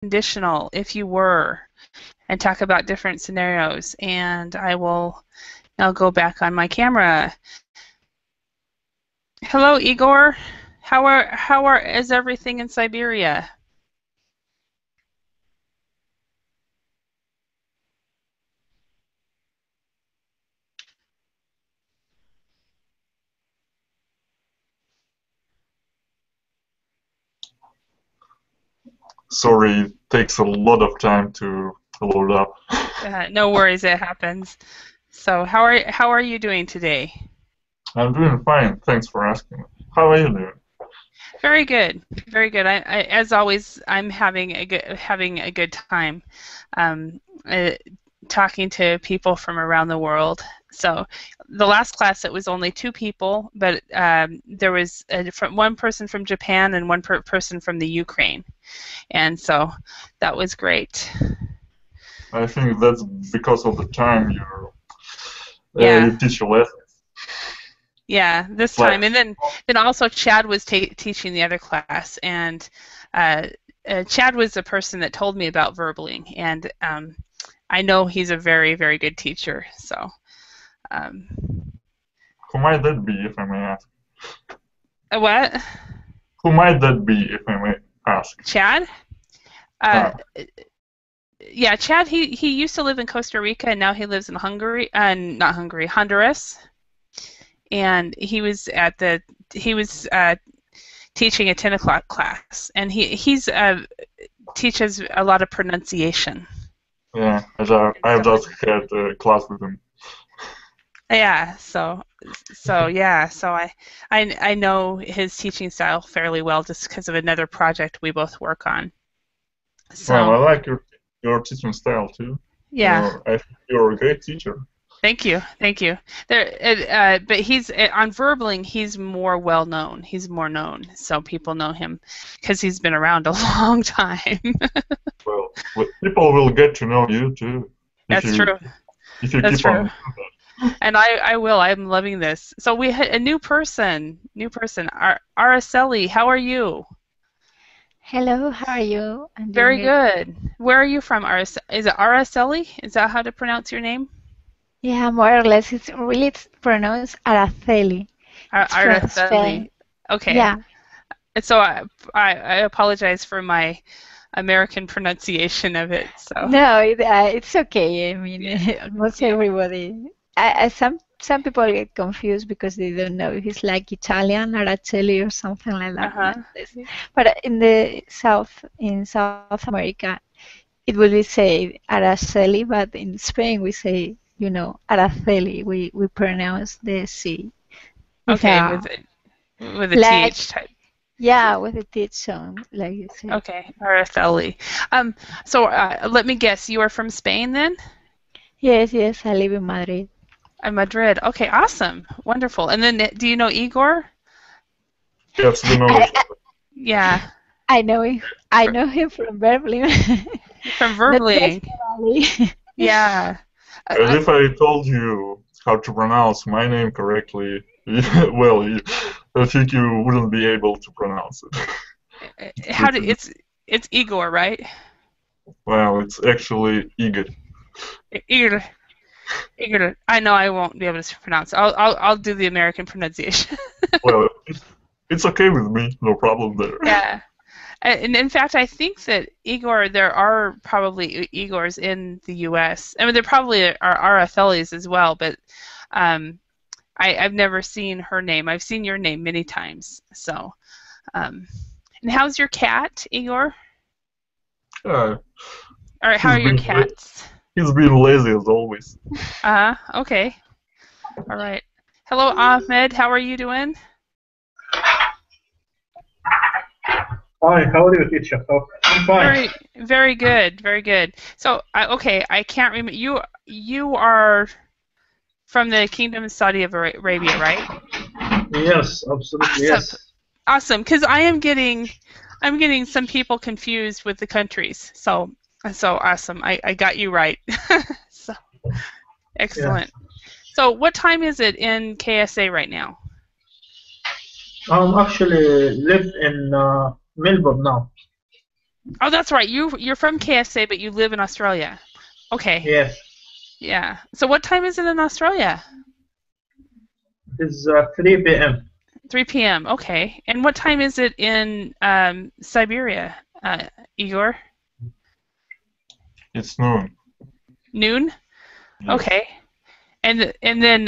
conditional if you were and talk about different scenarios. And I'll go back on my camera. Hello, Igor. Is everything in Siberia? Sorry, it takes a lot of time to load up. No worries, it happens. So how are you doing today? I'm doing fine, thanks for asking. How are you doing? Very good, very good. As always, I'm having a good time, um, uh, talking to people from around the world. So, the last class it was only 2 people, but there was one person from Japan and one person from the Ukraine, and so that was great. I think that's because of the time Yeah. you teach your lessons. Yeah, this time, and then also Chad was teaching the other class, and Chad was the person that told me about verbaling, and I know he's a very, very good teacher. So, who might that be, if I may ask? What? Who might that be, if I may ask? Chad? Yeah, Chad. He used to live in Costa Rica, and now he lives in Hungary, not Hungary, Honduras. And he was teaching a 10 o'clock class, and he teaches a lot of pronunciation. Yeah, I've just had a class with him. Yeah, so I know his teaching style fairly well just because of another project we both work on. So, well, I like your teaching style too. Yeah. I think you're a great teacher. Thank you. But he's on verbaling. He's more well known. He's more known, so people know him because he's been around a long time. Well, people will get to know you too. That's true. If you keep on. And I will. I'm loving this. So we had a new person. Araceli, how are you? Hello, how are you? I'm Very good. Where are you from, Araceli? Is it Araceli? Is that how to pronounce your name? Yeah, more or less. It's pronounced Araceli. Araceli. Okay. Yeah. So I apologize for my American pronunciation of it. So. No, it's okay. I mean, almost everybody. Some people get confused because they don't know if it's like Italian Araceli or something like that. But in South America, it will be said Araceli, but in Spain we say, Araceli. We pronounce the C. Okay, with a TH type. Yeah, with a TH sound, like you say. Okay, Araceli. So let me guess, you are from Spain then? Yes, I live in Madrid. Madrid. Okay, awesome, wonderful. And then, do you know Igor? Yes, we know. Yeah. I know him. I know him from Berlin. From Berlin. Yeah. As if I told you how to pronounce my name correctly, well, I think you wouldn't be able to pronounce it. It's Igor, right? Well, it's actually Igor. Igor. I know I won't be able to pronounce it. I'll do the American pronunciation. Well, it's okay with me. No problem there. Yeah. And in fact, I think that Igor, there are probably Igors in the U.S. I mean, there probably are Aracelis as well, but I've never seen her name. I've seen your name many times. So, and how's your cat, Igor? Or how are your cats? He's been lazy as always. Okay. All right. Hello, Ahmed. How are you doing? Hi, how are you, teacher? Oh, I'm fine. Very good, very good. So, okay, I can't remember. You are from the Kingdom of Saudi Arabia, right? Yes, absolutely. Yes. Awesome, because I'm getting some people confused with the countries. So awesome. I got you right. So excellent. Yeah. So, what time is it in KSA right now? Actually live in Melbourne now. Oh, that's right. You're from KSA, but you live in Australia. Okay. Yes. Yeah. So what time is it in Australia? It is 3 p.m. 3 p.m. Okay. And what time is it in Siberia, Igor? It's noon. Noon? Yes. Okay. And then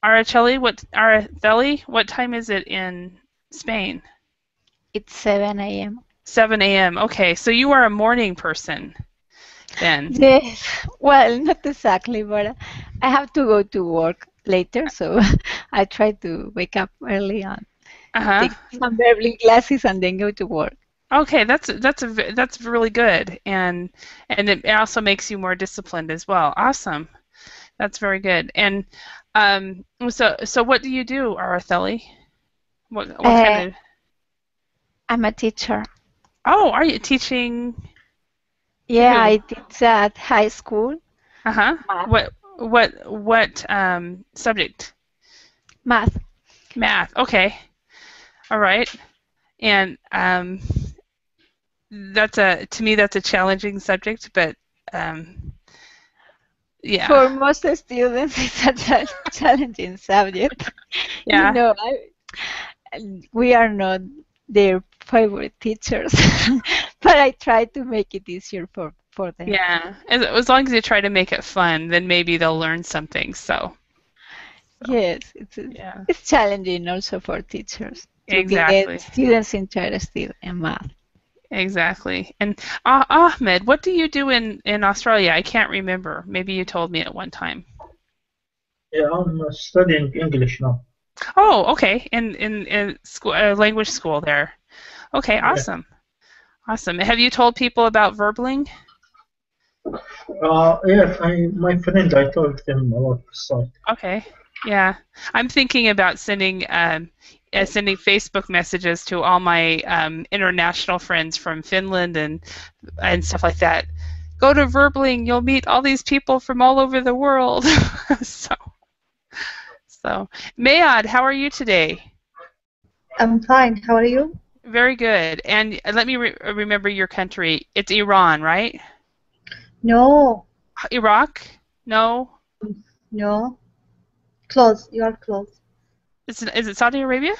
Araceli, what time is it in Spain? It's 7 a.m. 7 a.m. Okay. So you are a morning person then. Yes. Well, not exactly, but I have to go to work later, so I try to wake up early on, Uh-huh. take some verbal classes, and then go to work. Okay, that's really good, and it also makes you more disciplined as well. Awesome, that's very good. And so what do you do, Aratheli? What kind of? I'm a teacher. Oh, are you teaching Yeah, who? I teach at high school. Uh-huh. Math. What subject? Math. Math. Okay. All right. And to me that's a challenging subject, but yeah. For most students, it's a challenging subject. Yeah. You know, we are not their favorite teachers, but I try to make it easier for them. Yeah. As long as you try to make it fun, then maybe they'll learn something. So Yes, yeah. it's challenging also for teachers to Exactly. get students interested in math. Exactly. And Ahmed, what do you do in Australia? I can't remember. Maybe you told me at one time. Yeah, I'm studying English now. Oh, okay. In school, language school there. Okay, Yeah. awesome. Awesome. Have you told people about verbling? Yes, my friend, I told him about the site. Okay. Yeah. I'm thinking about sending Facebook messages to all my international friends from Finland and stuff like that. Go to Verbling, you'll meet all these people from all over the world. So, Mayad, how are you today? I'm fine. How are you? Very good. And let me remember your country. It's Iran, right? No, Iraq? No. no. Close. You are close. Is it Saudi Arabia?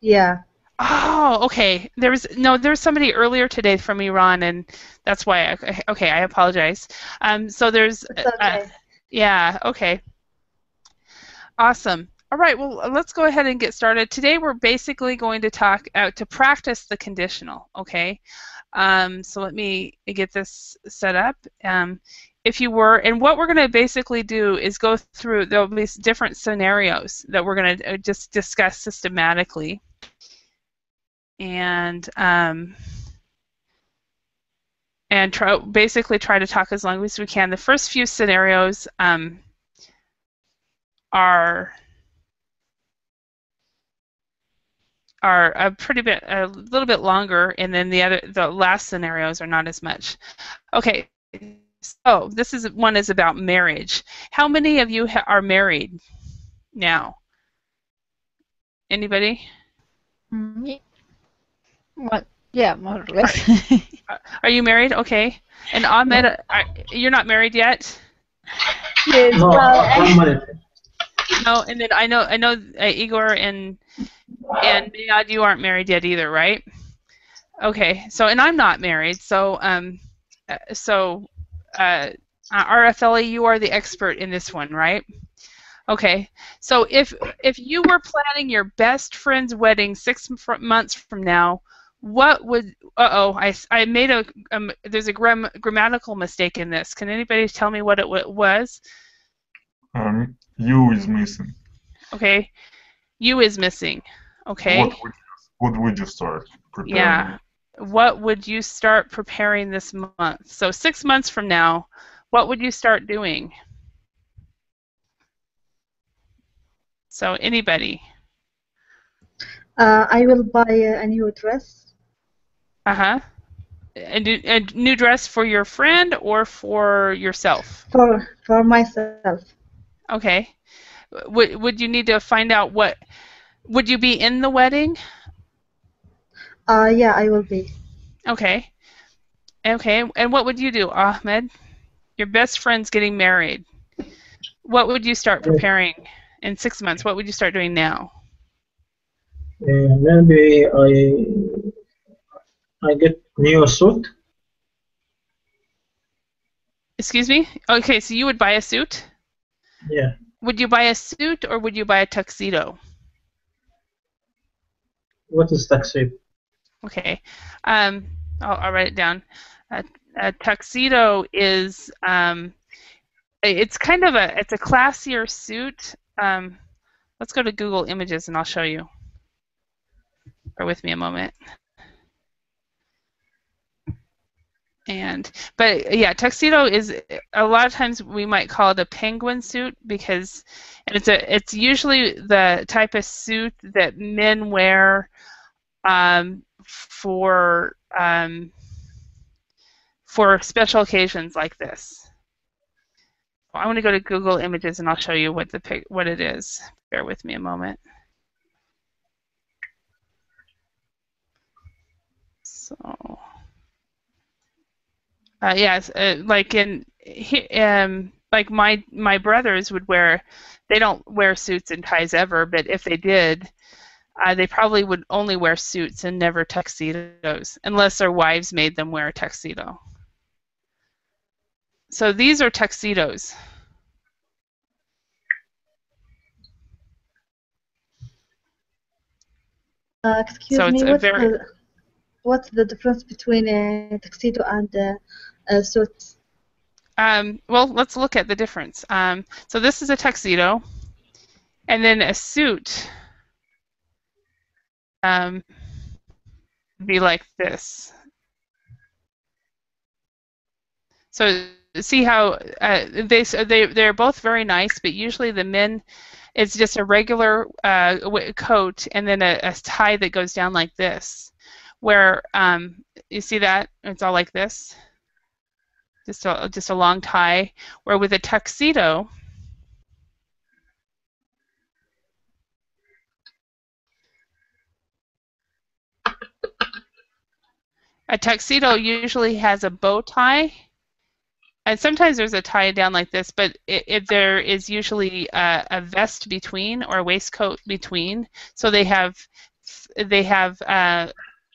Yeah. Oh, okay. There was somebody earlier today from Iran, and that's why. Okay, I apologize. So there's, It's okay. yeah, okay, awesome. All right, well, let's go ahead and get started. Today we're basically going to talk to practice the conditional. Okay, so let me get this set up. If you were, and what we're going to basically do is go through. There'll be different scenarios that we're going to just discuss systematically. And basically try to talk as long as we can. The first few scenarios are a little bit longer, and then the last scenarios are not as much. Okay, so one is about marriage. How many of you are married now? Anybody? Well, yeah, more or less. Are you married? Okay. And Ahmed, you're not married yet? Yes, No, well, I'm married. No, and then I know Igor and Mayad, you aren't married yet either, right? Okay. So, and I'm not married. So RFLE, you are the expert in this one, right? Okay. So if you were planning your best friend's wedding 6 months from now, what would I made there's a grammatical mistake in this. Can anybody tell me what it was? You is missing. Okay. You is missing. Okay. What would you start preparing? Yeah. What would you start preparing this month? So 6 months from now, what would you start doing? So anybody? I will buy a new dress. Uh-huh. A new dress for your friend or for yourself? For myself. Okay. Would you need to find out would you be in the wedding? Yeah, I will be. Okay. Okay, and what would you do, Ahmed? Your best friend's getting married. What would you start preparing in 6 months? What would you start doing now? Maybe I get new suit. Excuse me? Okay, so you would buy a suit? Yeah. Would you buy a suit or would you buy a tuxedo? What is tuxedo? Okay, I'll write it down. A tuxedo is it's kind of it's a classier suit. Let's go to Google Images and I'll show you. Bear with me a moment. But yeah, tuxedo is a lot of times we might call it a penguin suit because it's usually the type of suit that men wear for special occasions like this. I want to go to Google Images and I'll show you what it is. Bear with me a moment. So. Yes, like like my brothers would wear. They don't wear suits and ties ever, but if they did, they probably would only wear suits and never tuxedos, unless their wives made them wear a tuxedo. So these are tuxedos. Excuse So it's me, a what's the difference between a tuxedo and a suit? well, let's look at the difference. So this is a tuxedo, and then a suit would be like this. So see how they're both very nice, but usually the men, it's just a regular coat and then a tie that goes down like this. Where you see that it's all like this, just a long tie. Where with a tuxedo, usually has a bow tie. And sometimes there's a tie down like this, but there is usually a vest between or a waistcoat between. So they have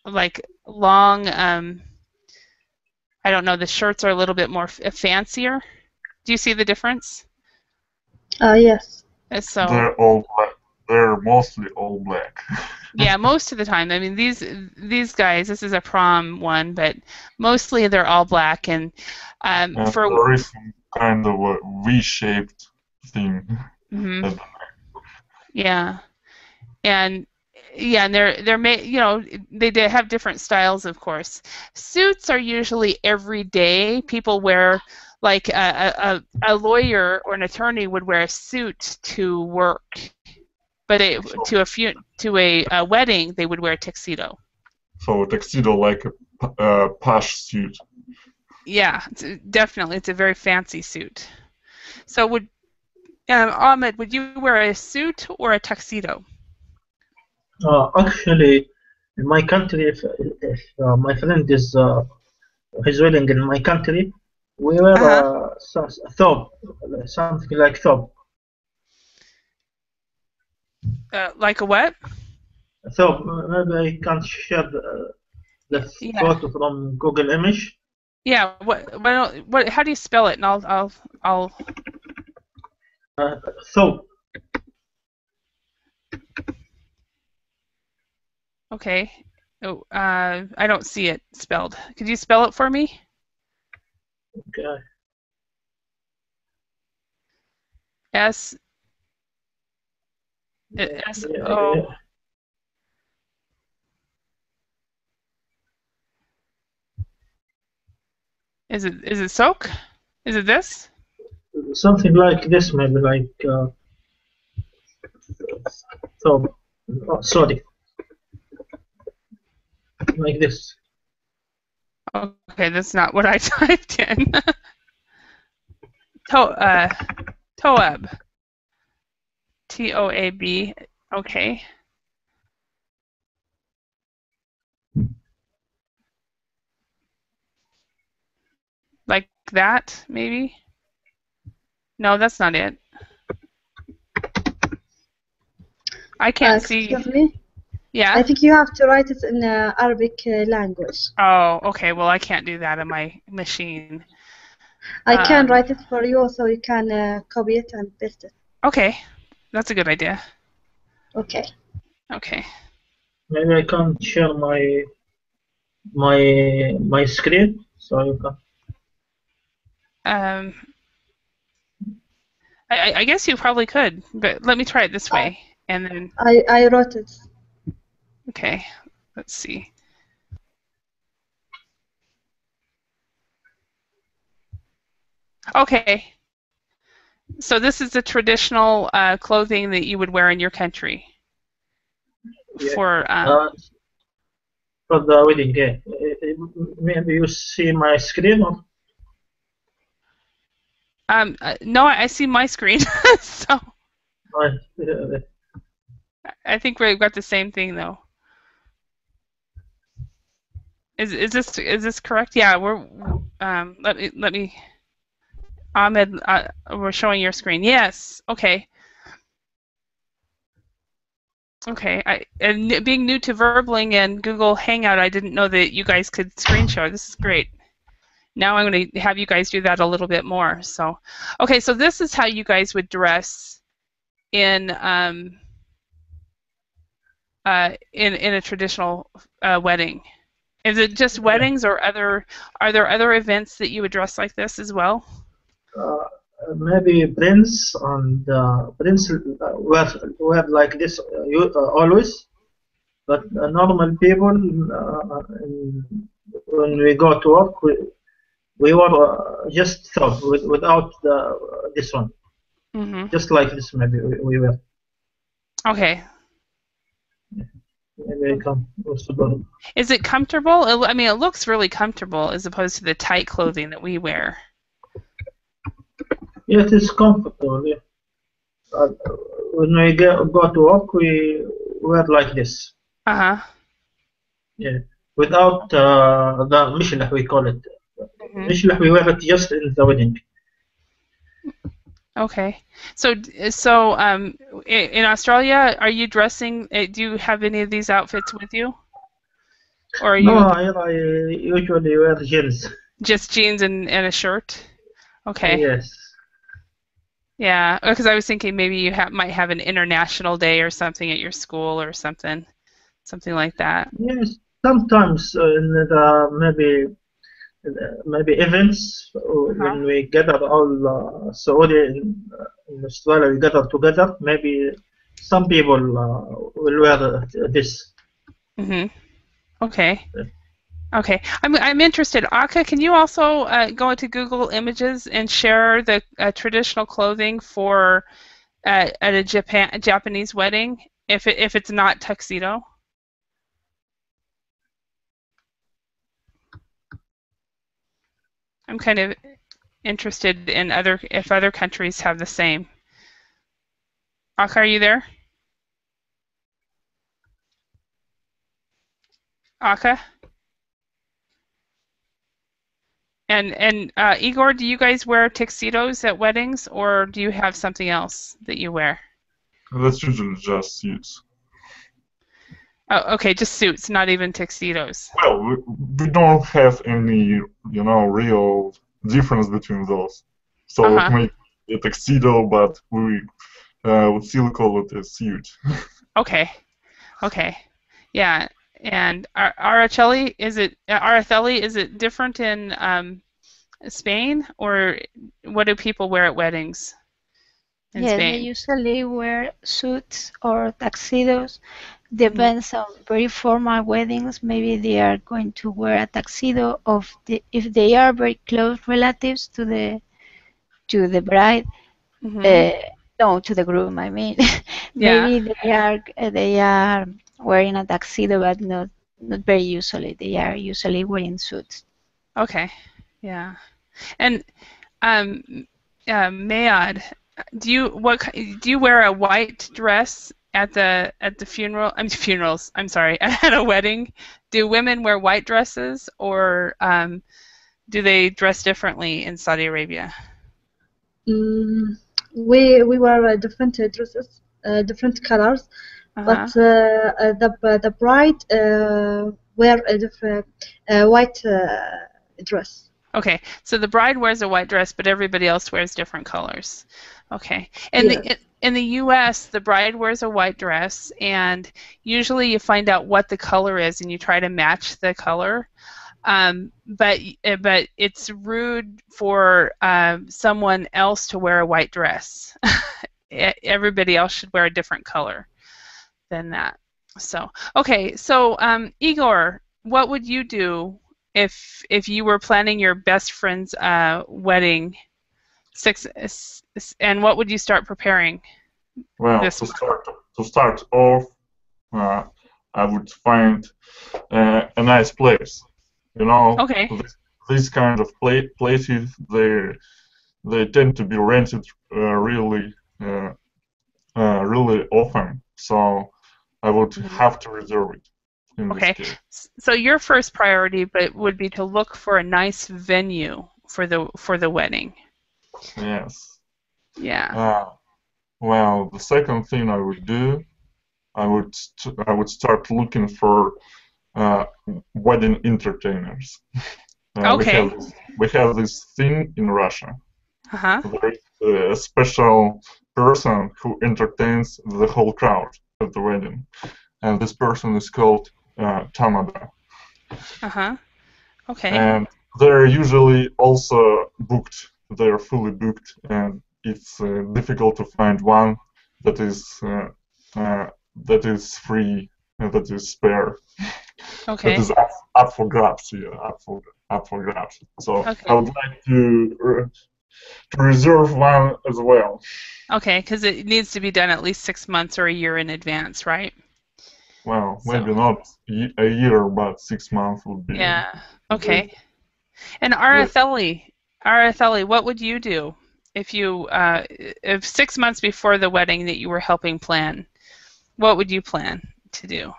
like long. I don't know. The shirts are a little bit more fancier. Do you see the difference? Yes. So They're all black. They're mostly all black. yeah, most of the time. I mean, these guys. This is a prom one, but mostly they're all black and. And there is some kind of a V-shaped thing. Mm-hmm. Yeah, and they're made. You know, they have different styles, of course. Suits are usually everyday. People wear like a lawyer or an attorney would wear a suit to work, but to a wedding they would wear a tuxedo. So a tuxedo like a posh suit. Yeah, definitely. It's a very fancy suit. So Ahmed, would you wear a suit or a tuxedo? Actually, in my country, if my friend is his wedding in my country, we wear a thobe, something like thobe. Like a what? Thobe. Maybe I can share the photo from Google Image. Yeah. What? How do you spell it? And I'll. Thobe. Okay. Oh, I don't see it spelled. Could you spell it for me? Okay. S. O. Is it soak? Is it this? Something like this, maybe like thobe. Oh, sorry. Like this. Okay, that's not what I typed in. Toab. Toab. Okay. that, maybe? No, that's not it. I can't see. Excuse me. Yeah? I think you have to write it in Arabic language. Oh, okay. Well, I can't do that on my machine. I can write it for you, so you can copy it and paste it. Okay. That's a good idea. Okay. Okay. Maybe I can share my screen so you can. I guess you probably could, but let me try it this way, and then. I wrote it. Okay. Let's see. Okay. So this is the traditional clothing that you would wear in your country. Yeah. For the wedding, yeah. Maybe you see my screen or? no, I see my screen. So I think we've got the same thing though. Is this correct? Yeah, we're let me Ahmed, we're showing your screen. Yes. Okay. Okay. And being new to Verbling and Google Hangout, I didn't know that you guys could screen share. This is great. Now I'm going to have you guys do that a little bit more. So, okay. So this is how you guys would dress in a traditional wedding. Is it just weddings, or are there other events that you would dress like this as well? Maybe prince and prince wear like this always, but normal people when we go to work we wear just top without this one, just like this maybe we wear. Okay. Maybe I can also go. Is it comfortable? I mean, it looks really comfortable as opposed to the tight clothing that we wear. Yeah, it is comfortable. Yeah. When we go to work, we wear like this. Yeah, without the mishlah we call it. Mishlah we wear it just in the wedding. Okay, so in Australia, are you dressing? Do you have any of these outfits with you? Or are you? No, I usually wear jeans. Just jeans and a shirt. Okay. Yes. Yeah, because I was thinking maybe you might have an international day or something at your school or something like that. Yes, sometimes in the maybe events when we gather all Saudi in Australia, we gather together. Maybe some people will wear this. Okay. Okay, I'm interested. Aka, can you also go into Google Images and share the traditional clothing for at a Japanese wedding if it's not tuxedo? I'm kind of interested in if other countries have the same. Aka, are you there? Aka? And Igor, do you guys wear tuxedos at weddings, or do you have something else that you wear? That's usually just suits. Oh, okay, just suits, not even tuxedos. Well, we don't have any, real difference between those. So it may be a tuxedo, but we would still call it a suit. Okay. Yeah. And Araceli, Araceli, is it different in Spain, or what do people wear at weddings in Spain? They usually wear suits or tuxedos. Depends on very formal weddings. Maybe they are going to wear a tuxedo. If they are very close relatives to the bride, no, to the groom. I mean, maybe they are wearing a tuxedo, but not very usually. They are usually wearing suits. Okay, yeah. And Mayad, do you wear a white dress at the funeral? I'm sorry, at a wedding? Do women wear white dresses, or do they dress differently in Saudi Arabia? We wear different dresses, different colors, but the bride wear a different white dress. Okay, so the bride wears a white dress, but everybody else wears different colors. Okay, and in the U.S., the bride wears a white dress, and usually you find out what the color is, and you try to match the color. But it's rude for someone else to wear a white dress. Everybody else should wear a different color than that. So okay, so Igor, what would you do if you were planning your best friend's wedding? And what would you start preparing? Well, to start off, I would find a nice place. You know, okay. These kind of places, they tend to be rented really often. So I would have to reserve it. Okay. So your first priority would be to look for a nice venue for the wedding. Yes. Yeah. Well, the second thing I would do, I would start looking for wedding entertainers. Okay. We have this thing in Russia. Uh-huh. There is a special person who entertains the whole crowd at the wedding, and this person is called Tamada. Uh-huh. Okay. And they're usually also booked. They're fully booked, and it's difficult to find one that is free and that is spare. Okay. That is up for grabs. Yeah, up for grabs. So okay. I would like to reserve one as well. Okay, because it needs to be done at least 6 months or a year in advance, right? Well, maybe not a year, but 6 months would be. Yeah. Okay. And Aratheli, what would you do if 6 months before the wedding that you were helping plan? What would you plan to do?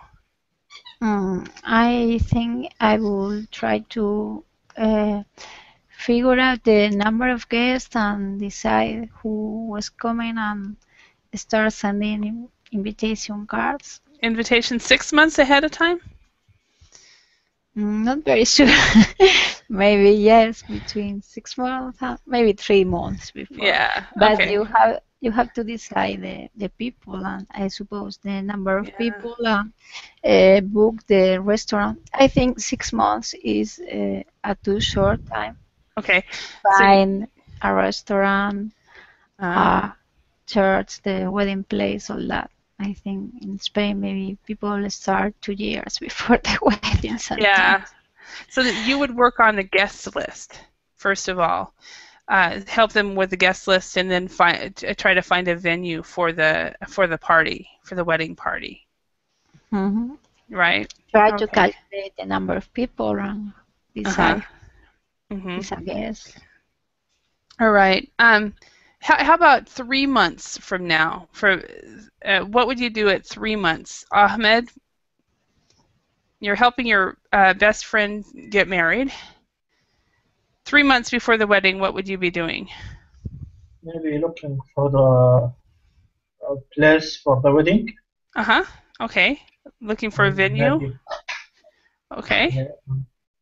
I think I will try to figure out the number of guests and decide who was coming and start sending invitation cards. Invitation 6 months ahead of time? Not very sure. Maybe yes, between 6 months, maybe 3 months before. Yeah. But okay. you have to decide the people and I suppose the number of people and book the restaurant. I think 6 months is a too short time. Okay. Find a restaurant, church, the wedding place, all that. I think in Spain maybe people start 2 years before the wedding. Sometimes. Yeah. So that you would work on the guest list first of all, help them with the guest list, and then try to find a venue for the party, for the wedding party. Mm-hmm. Right. Try to calculate the number of people and decide. Mm-hmm. I guess. All right. How about 3 months from now? What would you do at 3 months, Ahmed? You're helping your best friend get married. 3 months before the wedding, what would you be doing? Maybe looking for the place for the wedding. Okay. Looking for a venue. Maybe, okay.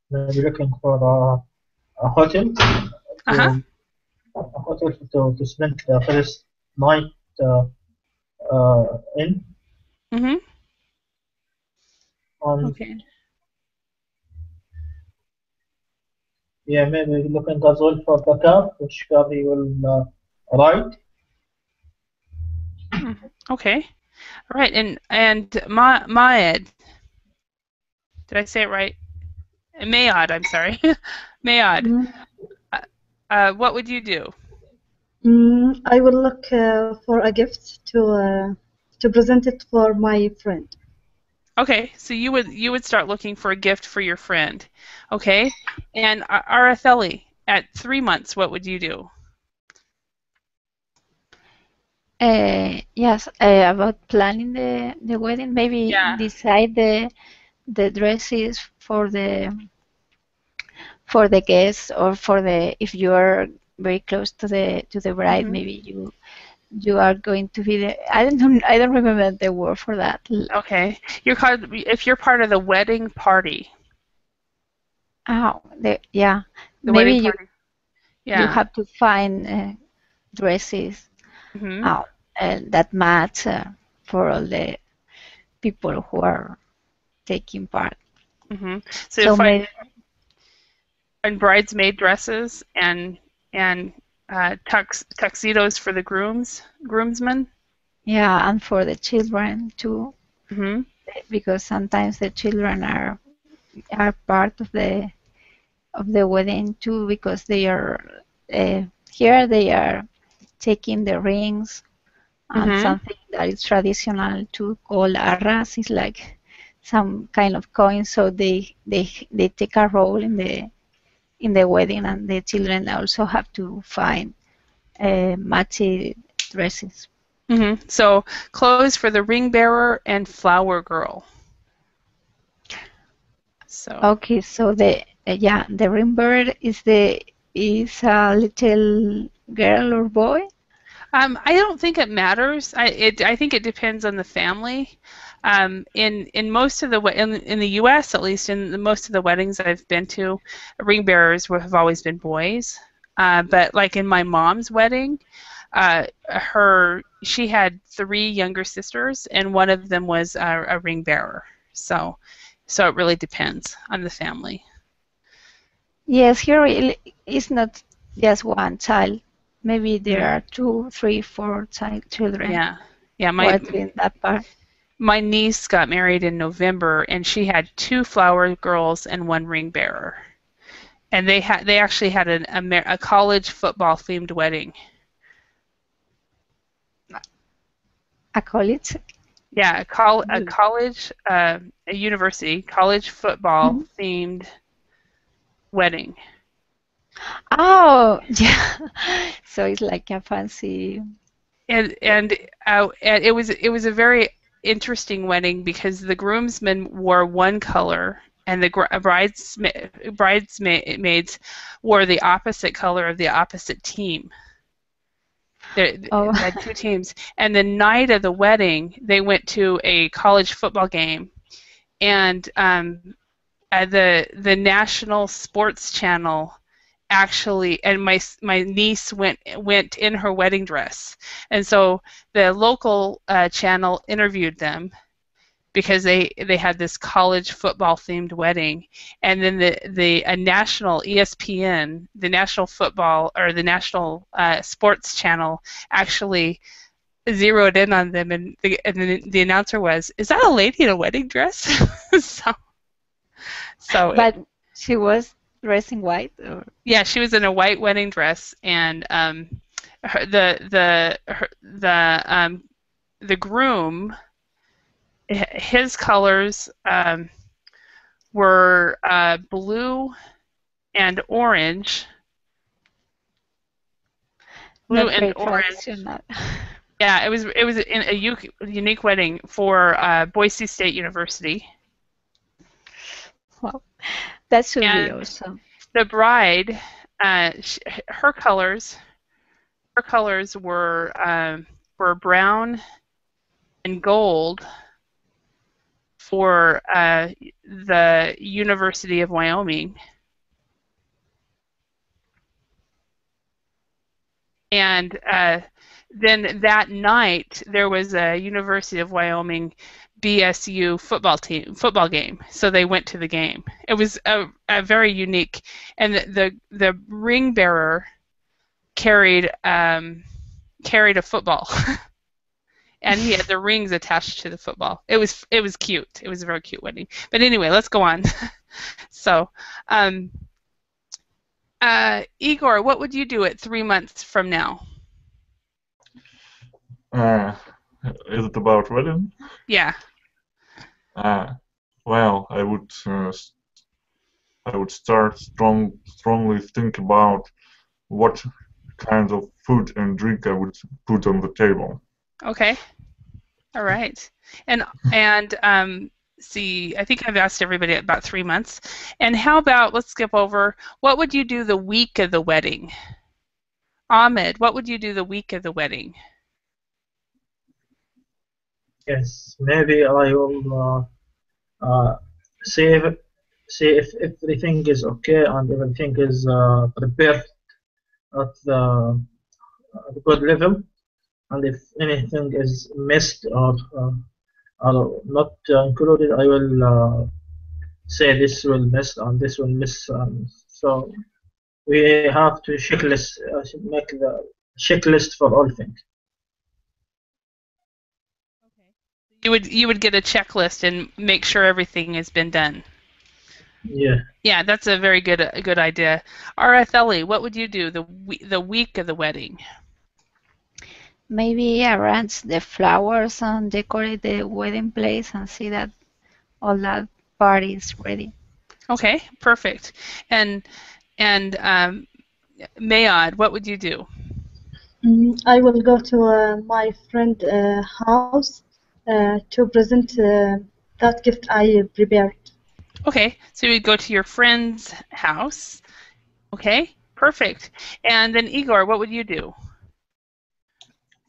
Maybe looking for a hotel. A hotel to spend the first night in. Mm-hmm. Okay. Yeah, maybe looking as well for the car, which car he will ride. Okay. All right. And Maed, did I say it right? Mayad, I'm sorry. Mayad, what would you do? I will look for a gift to present it for my friend. Okay, so you would start looking for a gift for your friend. Okay, and Aratheli, at 3 months, what would you do? Yes, about planning the wedding, maybe decide the dresses for the for the guests or for the if you are very close to the bride, maybe you are going to be the I don't remember the word for that. Okay. You're called if you're part of the wedding party. Oh, yeah. The Maybe wedding you party. Yeah. have to find dresses Mhm. that match for all the people who are taking part. Mhm. So you So find maybe and bridesmaid dresses and tuxedos for the groomsmen. yeah, and for the children too, Mhm. because sometimes the children are part of the wedding too, because they are here they are taking the rings and Mhm. something that is traditional to call arras is like some kind of coin, so they take a role in the wedding, and the children also have to find matchy dresses. Mhm. So clothes for the ring bearer and flower girl. So Okay, so the ring bird is a little girl or boy. I don't think it matters. I think it depends on the family. In most of the in the U.S. at least in most of the weddings I've been to, ring bearers have always been boys. But like in my mom's wedding, she had three younger sisters, and one of them was a ring bearer. So it really depends on the family. Yes, here is not just one child. Maybe there Mhm. are two, three, four children Yeah, yeah. who are doing that part. My niece got married in November, and she had two flower girls and one ring bearer. And they actually had a college football themed wedding. A college. Yeah, a college, a university college football Mhm. themed wedding. Oh, yeah. So it's like a fancy. And it was a very interesting wedding because the groomsmen wore one color and the bridesmaids wore the opposite color of the opposite team. They Oh, had two teams, and the night of the wedding, they went to a college football game, and the national sports channel actually, and my niece went in her wedding dress, and so the local channel interviewed them because they had this college football themed wedding, and then the national ESPN, the national football or the national sports channel actually zeroed in on them, and the announcer was, "Is that a lady in a wedding dress?" so so but she was dressed in white, or yeah, she was in a white wedding dress, and the groom, his colors were blue and orange, blue not and very orange. traditional. Yeah, it was in a unique wedding for Boise State University, Wow, that should be and awesome. the bride, sh her colors were brown and gold for the University of Wyoming. And then that night there was a University of Wyoming BSU football game, so they went to the game. It was a very unique, and the ring bearer carried carried a football, and he had the rings attached to the football. It was cute. It was a very cute wedding. But anyway, let's go on. So, um, Igor, what would you do at 3 months from now? Uh, is it about wedding? Yeah. Well, I would start strongly think about what kind of food and drink I would put on the table. Okay. All right. And see, I think I've asked everybody about 3 months. And how about, let's skip over, what would you do the week of the wedding? Ahmed, what would you do the week of the wedding? Yes, maybe I will see if everything is okay and everything is prepared at the good level, and if anything is missed or not included, I will say this will miss and this will miss. So we have to make the checklist for all things. You would get a checklist and make sure everything has been done. Yeah. Yeah, that's a very good idea. Araceli, what would you do the week of the wedding? Maybe arrange the flowers and decorate the wedding place and see that all that party is ready. Okay, perfect. And Mayad, what would you do? I will go to my friend house to present that gift I prepared. Okay, so you would go to your friend's house. Okay, perfect. And then Igor, what would you do?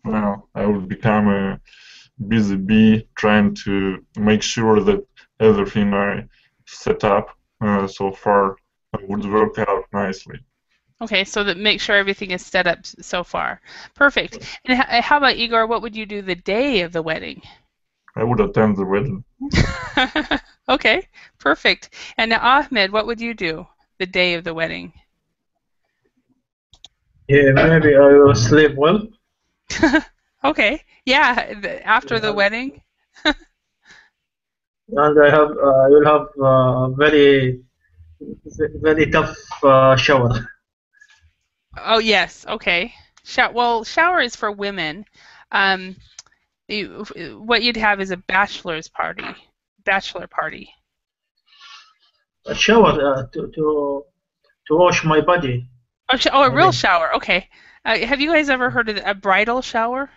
Well, I would become a busy bee trying to make sure that everything I set up so far would work out nicely. Okay, so that make sure everything is set up so far. Perfect. And how about Igor? What would you do the day of the wedding? I would attend the wedding. Okay, perfect. And now Ahmed, what would you do the day of the wedding? Yeah, maybe I will sleep well. Okay, yeah, after the wedding. And I will have very tough shower. Oh yes, okay. Shower is for women. Um, what you'd have is a bachelor party. A shower to wash my body. Oh, a real shower. Okay. Have you guys ever heard of a bridal shower?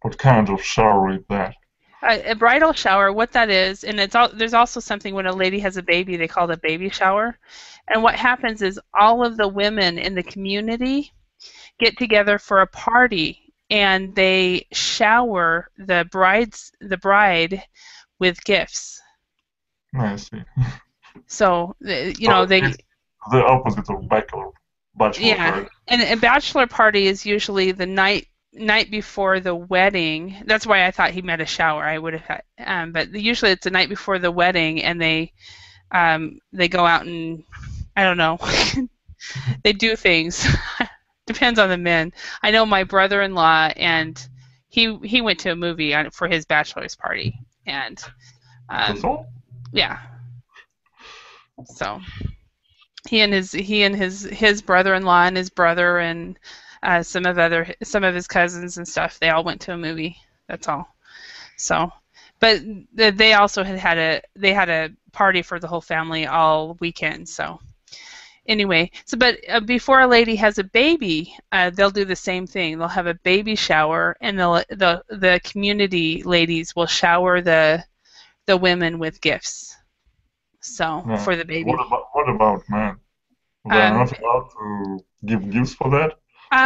What kind of shower is that? A bridal shower, what that is, and there's also something when a lady has a baby, they call it a baby shower. And what happens is all of the women in the community get together for a party, and they shower the bride with gifts. I see. So they. The opposite of bachelor party. And a bachelor party is usually the night before the wedding. That's why I thought he meant a shower. I would have had, but usually it's the night before the wedding, and they go out and I don't know, they do things. Depends on the men. I know my brother-in-law, and he went to a movie for his bachelor's party, and yeah. So he and his brother-in-law and his brother and some of his cousins and stuff, they all went to a movie. That's all. So, but they also had a party for the whole family all weekend. So anyway, but before a lady has a baby, they'll do the same thing. They'll have a baby shower, and the community ladies will shower the women with gifts. So for the baby. What about men? They're not allowed to give gifts for that?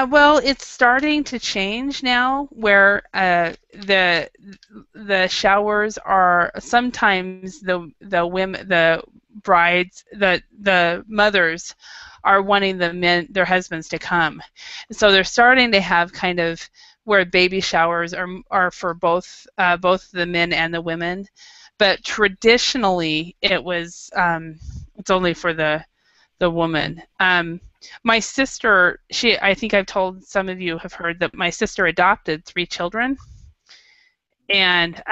Well, it's starting to change now, where the showers are sometimes the women, the brides, the mothers are wanting their husbands to come, so they're starting to have kind of where baby showers are for both the men and the women, but traditionally it's only for the woman. My sister, I think I've told some of you have heard that my sister adopted 3 children, and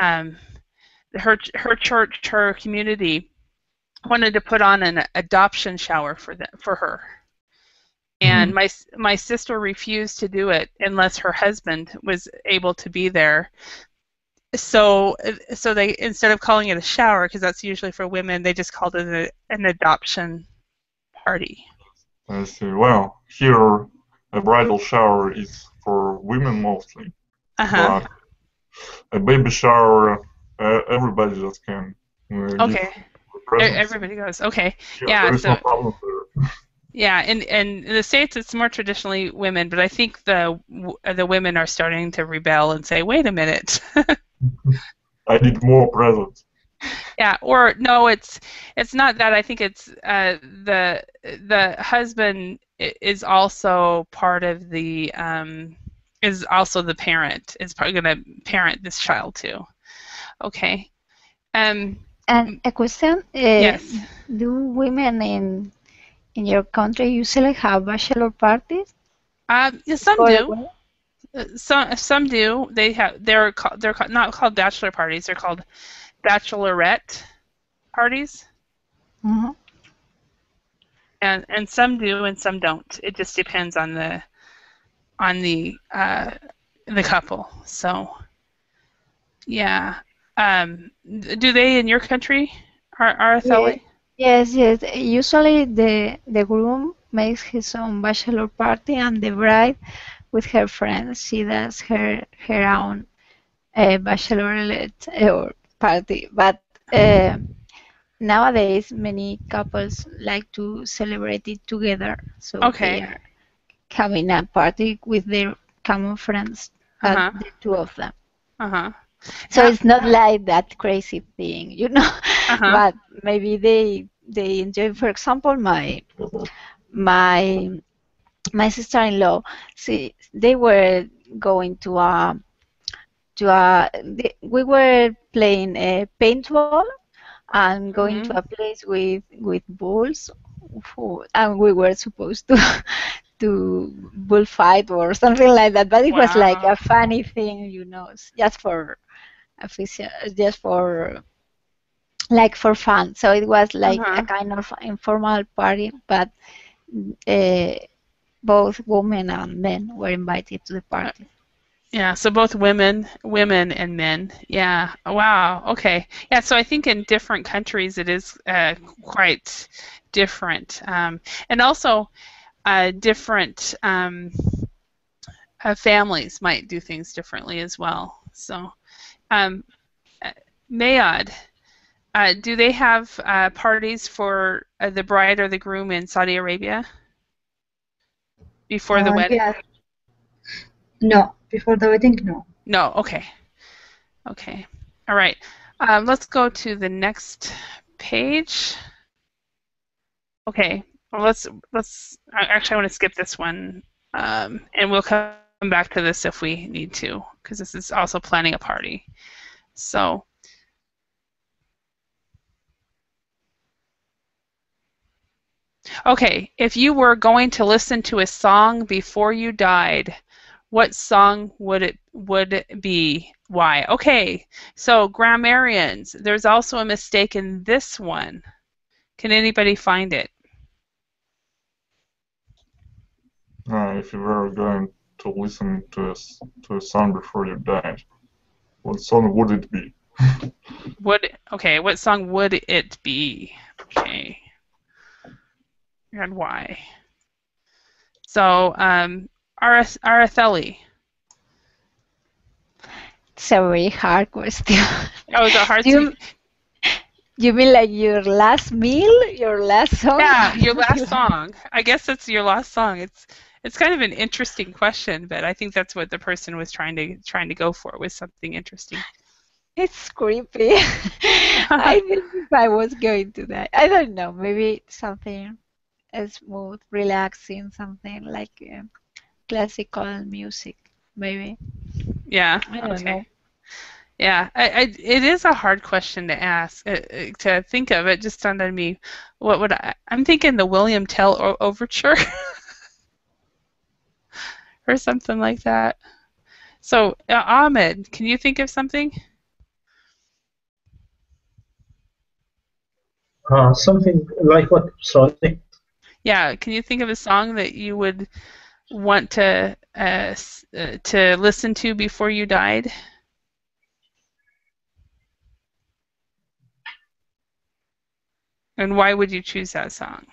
her church, her community wanted to put on an adoption shower for her, and my sister refused to do it unless her husband was able to be there. So they, instead of calling it a shower, because that's usually for women, they just called it an adoption party. I see. Well, here a bridal shower is for women mostly. But a baby shower, everybody just can Okay. give presents. Everybody goes. Okay. Yeah, Yeah. there is no So problem there. yeah, and in the States it's more traditionally women, but I think the women are starting to rebel and say, wait a minute. I need more presents. Yeah, or no, it's not that. I think it's the husband is also part of the is also the parent, is probably going to parent this child too. Okay. And a question: Yes. do women in your country usually have bachelor parties? Yeah, some For the do. wedding? Some do. They're not called bachelor parties. They're called bachelorette parties. Mhm. And some do and some don't. It just depends on the couple. So yeah. Do they in your country, Yeah. Araceli? Yes, yes. Usually the groom makes his own bachelor party and the bride with her friends. She does her own bachelorette or party. But nowadays many couples like to celebrate it together, so they Okay. are having a party with their common friends, but Uh-huh. the two of them. Uh-huh. So it's not like that crazy thing, you know. Uh-huh. But maybe they enjoy. For example, my my sister-in-law, see, they were going we were playing a paintball and going to Mhm. a place with bulls, and we were supposed to to bullfight or something like that. But it was like Wow. a funny thing, you know, just for just for like for fun. So it was like a Uh-huh. kind of informal party, but uh, both women and men were invited to the party. Yeah, so both women and men. Yeah. Wow. Okay. Yeah, so I think in different countries it is quite different. And also different families might do things differently as well. So, um, uh, Mayad, do they have parties for the bride or the groom in Saudi Arabia before the wedding? Yeah, no, before the wedding, no. No. Okay. Okay. All right. Let's go to the next page. Okay. Well, actually, I want to skip this one, and we'll come back to this if we need to, because this is also planning a party. So, okay, if you were going to listen to a song before you died, what song would it be? Why? Okay, so grammarians, there's also a mistake in this one. Can anybody find it? If you were going to listen to a song before you died, what song would it be? What song would it be? Okay, and why? So, Araceli. It's a very hard question. Oh, is it hard Do to? you mean like your last meal, your last song? Yeah, your last song. I guess it's your last song. It's kind of an interesting question, but I think that's what the person was trying to go for, was something interesting. It's creepy. I think if I was going to that, I don't know, maybe something smooth, relaxing, something like classical music, maybe. Yeah. I don't know. Okay. Yeah. It is a hard question to ask, to think of. It just dawned on me. What would I'm thinking the William Tell Overture or something like that. So, Ahmed, can you think of something? Something like what? Sorry. Yeah. Can you think of a song that you would want to listen to before you died? And why would you choose that song?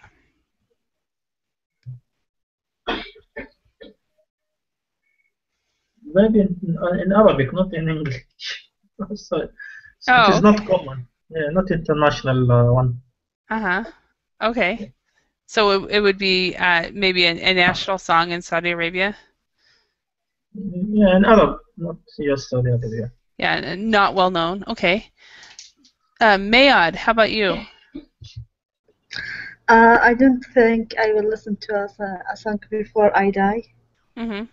Maybe in Arabic, not in English. So, it Oh, is not okay. common. Yeah, not international one. Uh-huh. Okay. So it would be maybe a national song in Saudi Arabia? Yeah, in Arab, not just Saudi Arabia. Yeah, not well known. Okay. Mayad, how about you? I don't think I will listen to a song before I die. Mm-hmm.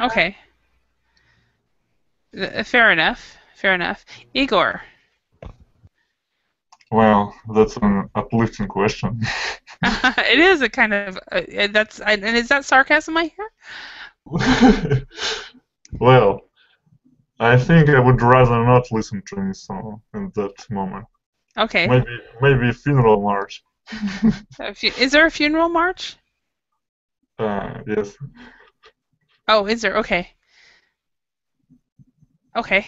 Okay. Fair enough. Fair enough. Igor. Well, that's an uplifting question. It is a kind of and is that sarcasm I hear? Well, I think I would rather not listen to any song at that moment. Okay. Maybe funeral march. Is there a funeral march? Yes. Oh, is there? Okay. Okay.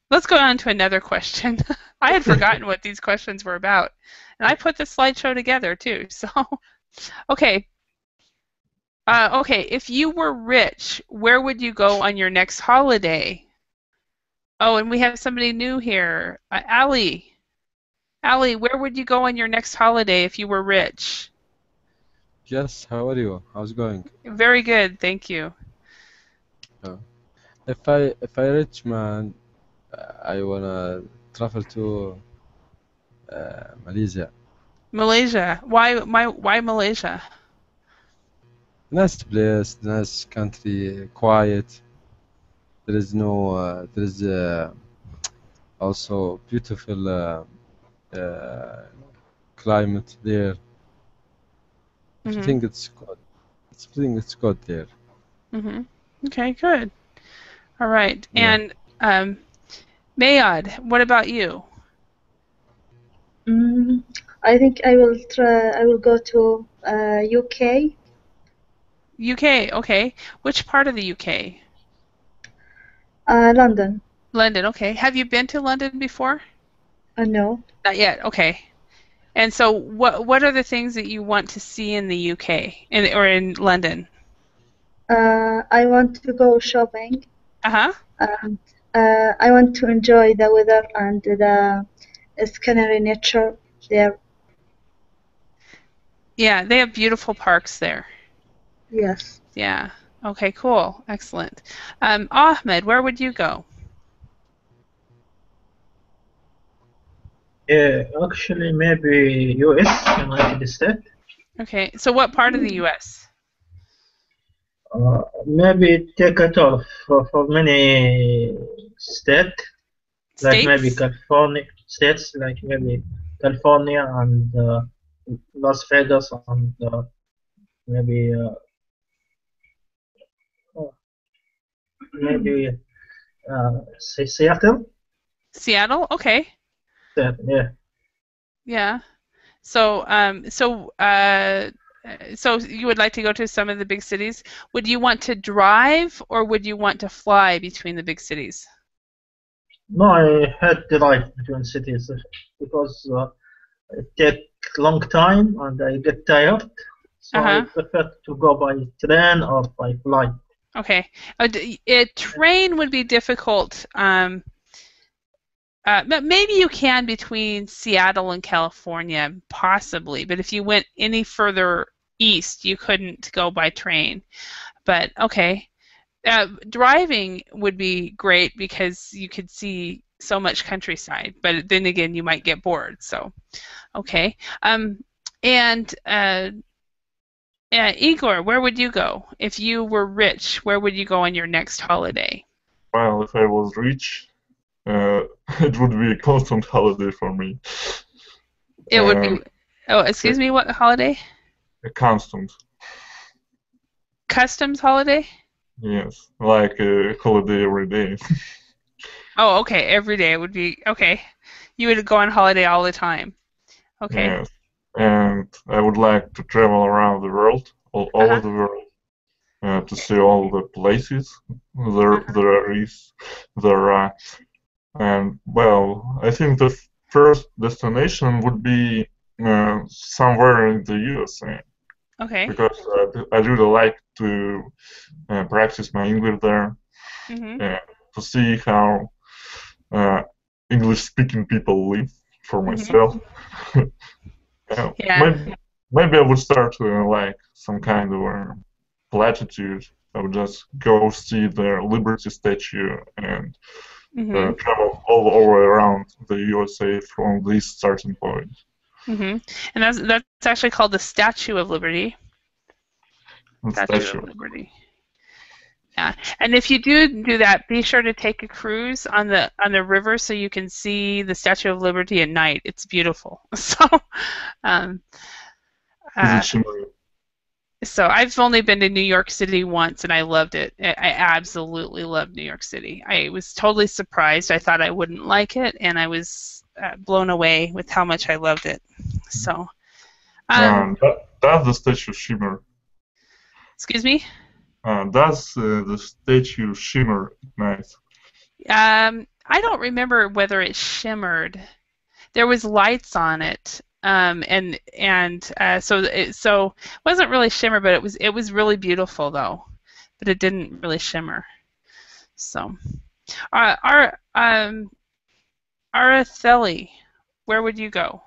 Let's go on to another question. I had forgotten what these questions were about. And I put the slideshow together too. So, okay. Okay, if you were rich, where would you go on your next holiday? Oh, and we have somebody new here. Ali. Ali, where would you go on your next holiday if you were rich? Yes, how are you? How's it going? Very good, thank you. Uh, if I rich man, I wanna travel to Malaysia. Malaysia. Why Malaysia? Nice place, nice country, quiet. There is no, there is also beautiful uh, climate there. I Mhm. think it's good. I think it's good there. Mhm. Okay, good. All right. Yeah. And Mayad, what about you? Mm, I think I will try. I will go to UK, UK, okay. Which part of the UK? London. London, okay. Have you been to London before? No. Not yet, okay. And so what are the things that you want to see in the UK or in London? I want to go shopping, Uh-huh. and I want to enjoy the weather and the scenery nature there. Yeah, they have beautiful parks there. Yes. Yeah. Okay, cool. Excellent. Ahmed, where would you go? Yeah, actually, maybe US, United States. Okay, so what part of the US? Maybe take a tour for many states, like maybe States? California, states like maybe California and Las Vegas and maybe oh, maybe Seattle. Seattle? Okay. Yeah. Yeah. So, so you would like to go to some of the big cities. Would you want to drive or would you want to fly between the big cities? No, I had the drive between cities because it take long time and I get tired. So I Uh-huh. prefer to go by train or by flight. Okay. A train would be difficult. But maybe you can between Seattle and California, possibly. But if you went any further east, you couldn't go by train. But okay. Driving would be great because you could see so much countryside, but then again, you might get bored. So, okay. And Igor, where would you go if you were rich? Where would you go on your next holiday? Well, if I was rich, it would be a constant holiday for me. It would be. Oh, excuse me. What holiday? A constant. Customs holiday? Yes, like a holiday every day. Oh, okay. Every day would be okay. You would go on holiday all the time. Okay. Yes, and I would like to travel around the world, all over Uh-huh. the world, to see all the places there are. And well, I think the first destination would be somewhere in the USA Okay. because I really like to practice my English there. to see how English-speaking people live for myself. Yeah. Maybe I would start like some kind of platitude. I would just go see the Liberty statue and travel all over around the USA from this starting point. And that's actually called the Statue of Liberty. Statue of Liberty. Yeah, and if you do that, be sure to take a cruise on the river so you can see the Statue of Liberty at night. It's beautiful. So I've only been to New York City once, and I loved it. I absolutely loved New York City. I was totally surprised. I thought I wouldn't like it, and I was blown away with how much I loved it. So. Does the statue shimmer? Excuse me? Does the statue shimmer at night? I don't remember whether it shimmered. There was lights on it. So it wasn't really shimmer, but it was really beautiful though, but it didn't really shimmer. So, Araceli, where would you go?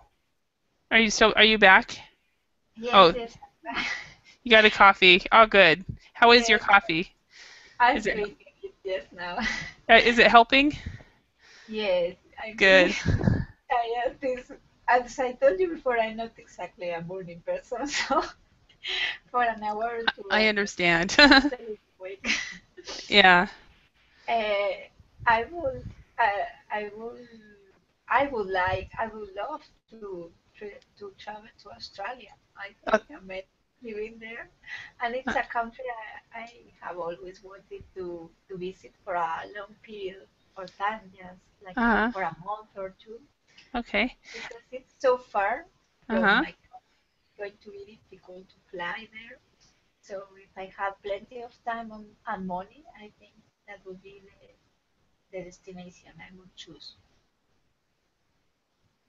Are you back? Yes. You got a coffee. Oh, good. How is your coffee? I'm drinking it just now. Is it helping? Yes. Good. As I told you before, I'm not exactly a morning person, so for an hour or two. I understand. Yeah. I would love to travel to Australia. I think I'm living there, and it's a country I have always wanted to visit for a long period of time, just like for a month or two. Okay. Because it's so far from my country, it's going to be difficult to fly there. So if I have plenty of time and money, I think that would be the destination I would choose.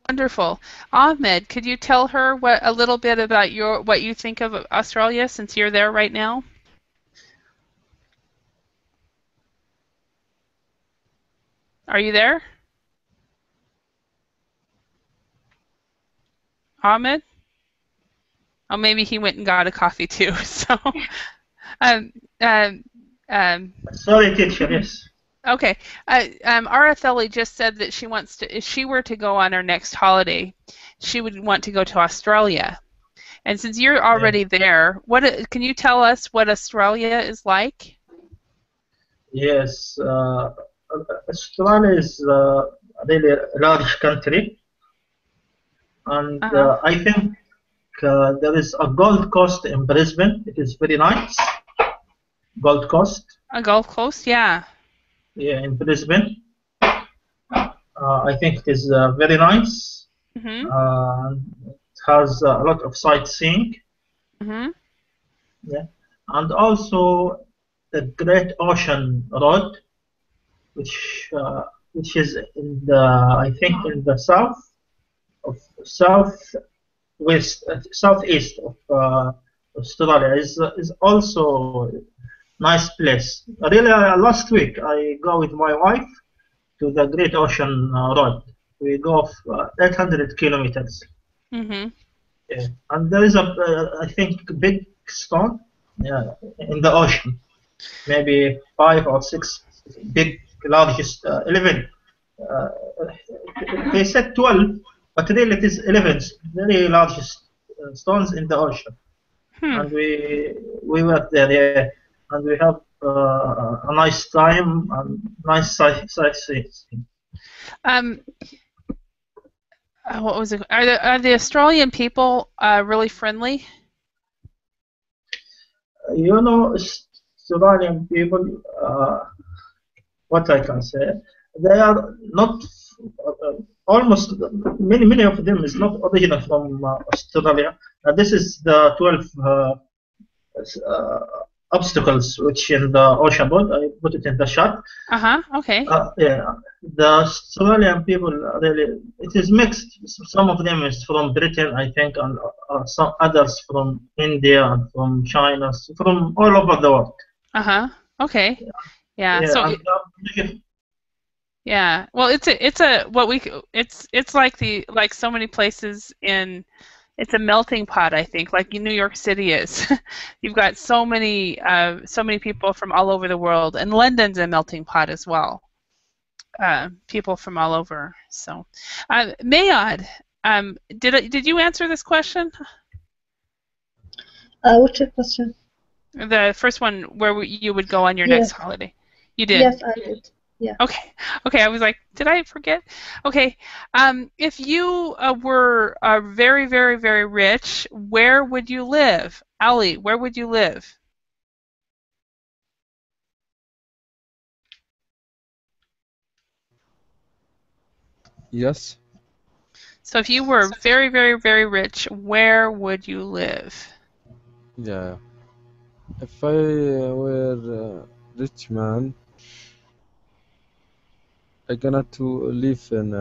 Wonderful. Ahmed, could you tell her a little bit about what you think of Australia since you're there right now? Are you there? Ahmed? Oh, maybe he went and got a coffee too. So, Sorry, teacher. Yes. Okay. Araceli just said that she wants to, if she were to go on her next holiday, she would want to go to Australia. And since you're already there, can you tell us what Australia is like? Yes. Australia is a really large country. And I think there is a Gold Coast in Brisbane. It is very nice. Gold Coast. A Gulf Coast, yeah. Yeah, in Brisbane. I think it is very nice. It has a lot of sightseeing. Yeah, and also the Great Ocean Road, which is in the in the southeast of Australia is also nice place. Really, last week I go with my wife to the Great Ocean Road. We go 800 kilometers. Yeah. And there is I think, big stone in the ocean. Maybe 5 or 6 big, largest 11. They said 12, but really it is 11 very largest stones in the ocean. And we were there, and we have a nice time and nice sightseeing. What was it? Are the Australian people really friendly? You know, Australian people, what I can say, they are not almost many of them is not original from Australia. This is the 12 obstacles which in the ocean road. I put it in the shot. Okay. Yeah, the Australian people really, it is mixed. Some of them is from Britain, I think, and some others from India and from China, from all over the world. Okay. Yeah. Yeah, So and yeah. Well, it's like so many places in. It's a melting pot, I think, like New York City is. You've got so many people from all over the world, and London's a melting pot as well. People from all over. So, Mayad, did you answer this question? What's your question? The first one, where you would go on your next Yes, holiday. You did. yes, I did. Yeah. Okay. Okay. I was like, did I forget? Okay. If you were very, very, very rich, where would you live? Ali, where would you live? Yes. So if you were very, very, very rich, where would you live? Yeah. If I were a rich man, I gonna to live in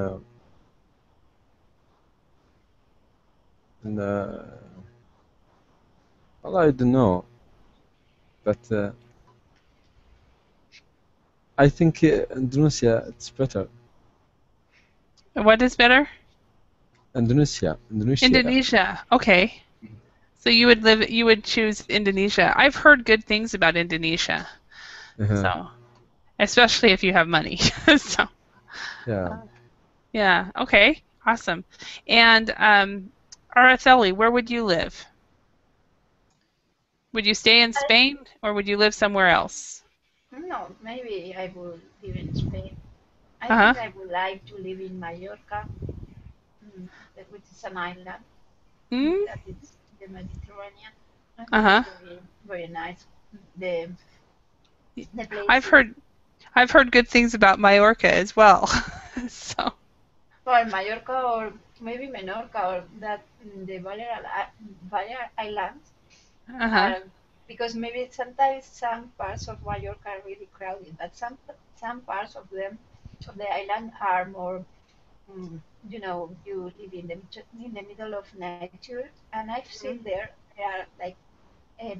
well, I don't know, but I think Indonesia it's better. What is better? Indonesia. Indonesia. Okay. So you would choose Indonesia. I've heard good things about Indonesia. Uh-huh. So, especially if you have money. So, Yeah. yeah. Okay. Awesome. And Araceli, where would you live? Would you stay in Spain or would you live somewhere else? No, maybe I will live in Spain. I Uh-huh. think I would like to live in Mallorca, which is an island Mm? that is the Mediterranean. I think Uh-huh. it's very, very nice. The the I've place is heard I've heard good things about Mallorca as well. So, or Mallorca or maybe Menorca or that the Balear Islands uh-huh. are because maybe sometimes some parts of Mallorca are really crowded, but some parts of them of the island are more you live in the middle of nature, and I've seen there are like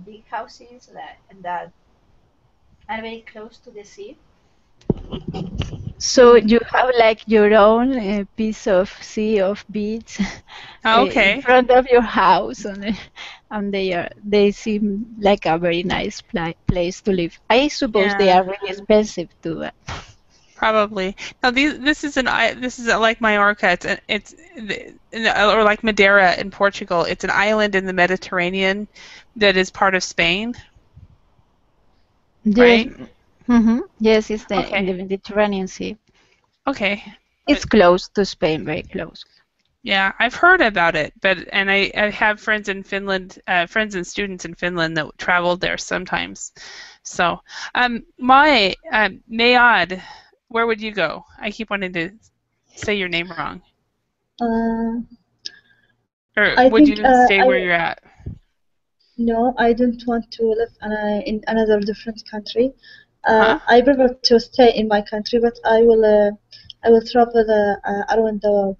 big houses that are very close to the sea. So Mm. you have like your own piece of sea of beach in Okay. front of your house, and they seem like a very nice place to live. I suppose they Yeah. are really expensive too. Probably. Now this is like Mallorca. Or like Madeira in Portugal. It's an island in the Mediterranean that is part of Spain, Yes, right? yes, it's in Okay. the Mediterranean Sea. Okay. It's close to Spain, very close. Yeah, I've heard about it, and I have friends in Finland, friends and students in Finland that traveled there sometimes. So, Mayad, where would you go? I keep wanting to say your name wrong. Uh, Or I would think you stay where you're at? no, I don't want to live in another different country. Uh-huh. I prefer to stay in my country, but I will travel around the world.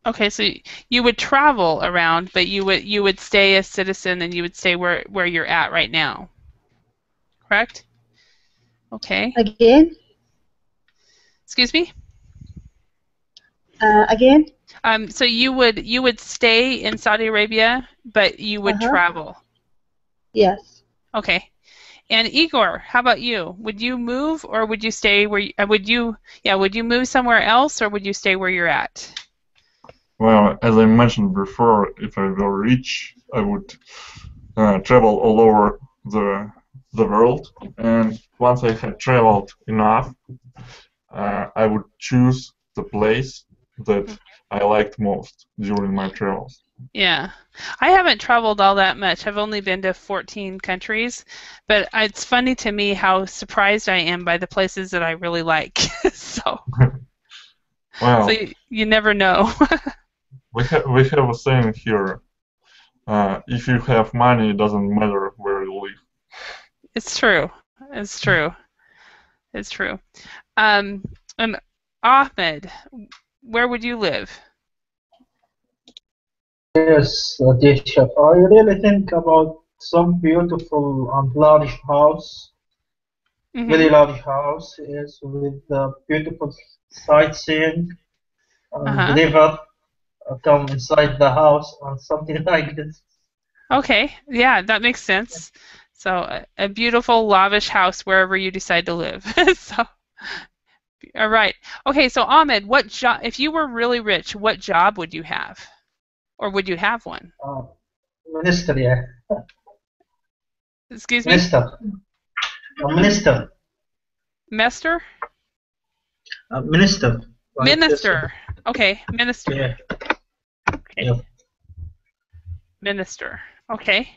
Okay, so you would travel around, but you would stay a citizen and you would stay where you're at right now, correct? Okay. Again, Excuse me? again. So you would stay in Saudi Arabia, but you would Uh-huh. travel. Yes. Okay. And Igor, how about you? Would you move or would you stay where would you move somewhere else or would you stay where you're at? Well, as I mentioned before, if I were rich, I would travel all over the world, and once I had traveled enough, I would choose the place that I liked most during my travels. Yeah. I haven't traveled all that much. I've only been to 14 countries, but it's funny to me how surprised I am by the places that I really like. So Well, you never know. we have a saying here: if you have money, it doesn't matter where you live. It's true. It's true. It's true. Um, and Ahmed, where would you live? Yes, Tisha. I really think about some beautiful and large house, very large house, is with beautiful sightseeing and river come inside the house and something like this. Okay, yeah, that makes sense. So a beautiful, lavish house wherever you decide to live. So, all right. Okay, so Ahmed, what job? If you were really rich, what job would you have, or would you have one? Minister, yeah. Excuse me. Minister. Minister. Master. Minister. Like Minister. Okay, minister. Yeah. Okay. Yeah. Minister. Okay.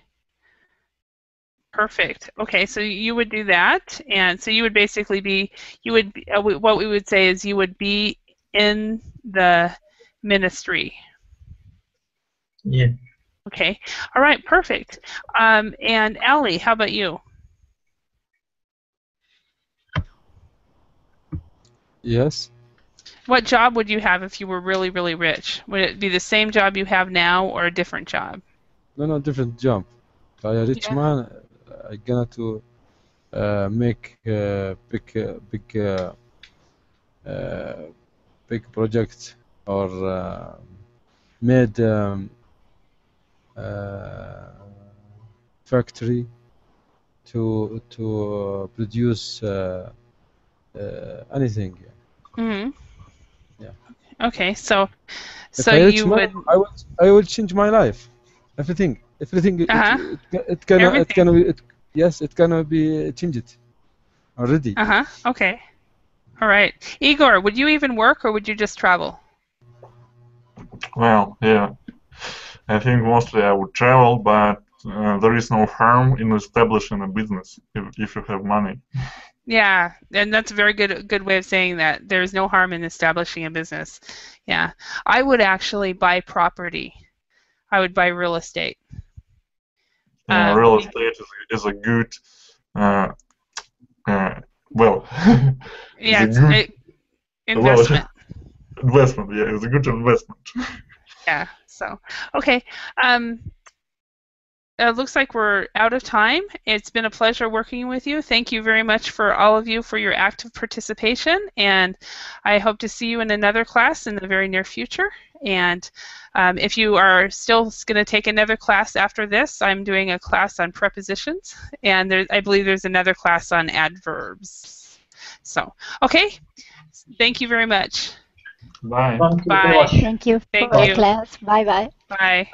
Perfect. Okay, so you would do that, and so you would basically be, what we would say is you would be in the ministry. Yeah. Okay. All right. Perfect. And Ali, how about you? Yes. What job would you have if you were really, really rich? Would it be the same job you have now or a different job? No, different job. If I a rich man, I gonna to make big project or made factory to produce anything. Yeah. Okay, so if I you would. I will change my life. Everything. It gonna be changed already. Okay. All right. Igor, would you even work or would you just travel? Well, yeah. I think mostly I would travel, but there is no harm in establishing a business if you have money. Yeah, and that's a very good way of saying that. There's no harm in establishing a business. Yeah, I would actually buy property. I would buy real estate. Yeah, real estate is a good, well, yeah, it's a good investment. Investment, yeah, it's a good investment. Yeah. So, okay. It looks like we're out of time. It's been a pleasure working with you. Thank you very much for all of you for your active participation, and I hope to see you in another class in the very near future. And if you are still going to take another class after this, I'm doing a class on prepositions, and I believe there's another class on adverbs. So, okay. Thank you very much. Bye. Thank you Bye. very much. Thank you for the class. Bye-bye. Bye.